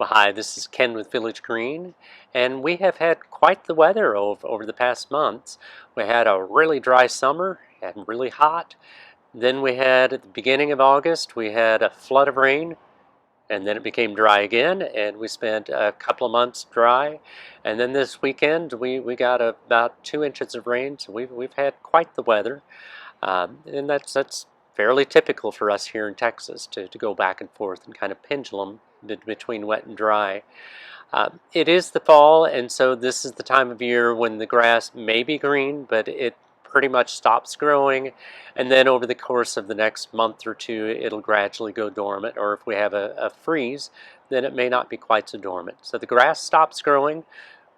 Well, hi, this is Ken with Village Green, and we have had quite the weather over the past months. We had a really dry summer and really hot. Then we had, at the beginning of August, we had a flood of rain, and then it became dry again, and we spent a couple of months dry. And then this weekend, we got about 2 inches of rain, so we've had quite the weather. And that's fairly typical for us here in Texas to go back and forth and kind of pendulum between wet and dry. It is the fall, and so this is the time of year when the grass may be green, but it pretty much stops growing, and then over the course of the next month or two, it'll gradually go dormant, or if we have a freeze, then it may not be quite so dormant. So the grass stops growing,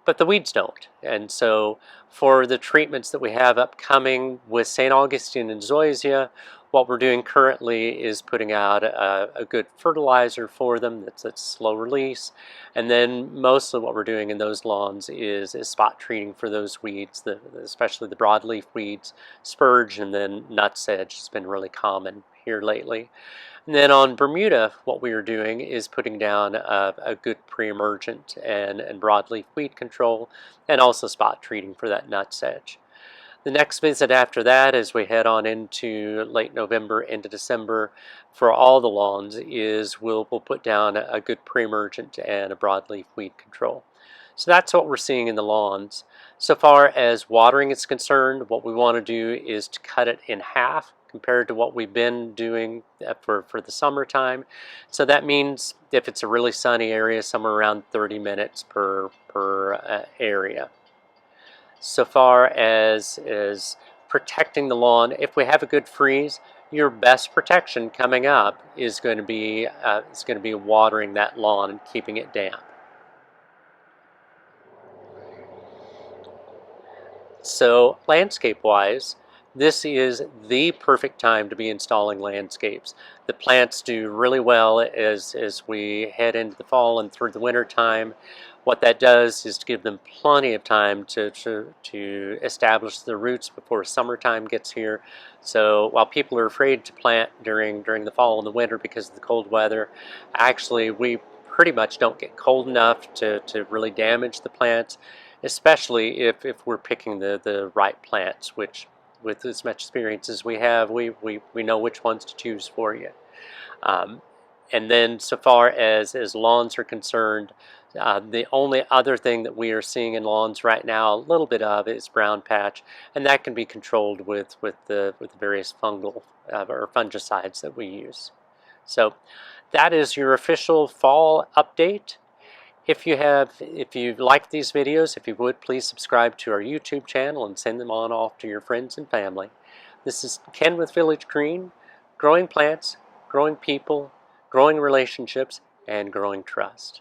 but the weeds don't. And so for the treatments that we have upcoming with St. Augustine and Zoysia, what we're doing currently is putting out a good fertilizer for them that's slow release. And then mostly what we're doing in those lawns is spot treating for those weeds, especially the broadleaf weeds, spurge, and then nutsedge has been really common here lately. And then on Bermuda, what we are doing is putting down a good pre-emergent and broadleaf weed control, and also spot treating for that nutsedge. The next visit after that, as we head on into late November into December, for all the lawns, is we'll put down a good pre-emergent and a broadleaf weed control. So that's what we're seeing in the lawns. So far as watering is concerned, what we want to do is to cut it in half compared to what we've been doing for the summertime. So that means if it's a really sunny area, somewhere around 30 minutes per area. So far as protecting the lawn, if we have a good freeze, your best protection coming up is going to be watering that lawn and keeping it damp. So landscape-wise, this is the perfect time to be installing landscapes. The plants do really well as we head into the fall and through the winter time. What that does is to give them plenty of time to establish the roots before summertime gets here. So while people are afraid to plant during the fall and the winter because of the cold weather, actually we pretty much don't get cold enough to really damage the plants, especially if we're picking the right plants, which with as much experience as we have, we know which ones to choose for you. Um, and then so far as lawns are concerned, the only other thing that we are seeing in lawns right now, a little bit of, is brown patch, and that can be controlled with the various fungal or fungicides that we use. So that is your official fall update. If you like these videos, if you would, please subscribe to our YouTube channel and send them on off to your friends and family. This is Ken with Village Green, growing plants, growing people, growing relationships, and growing trust.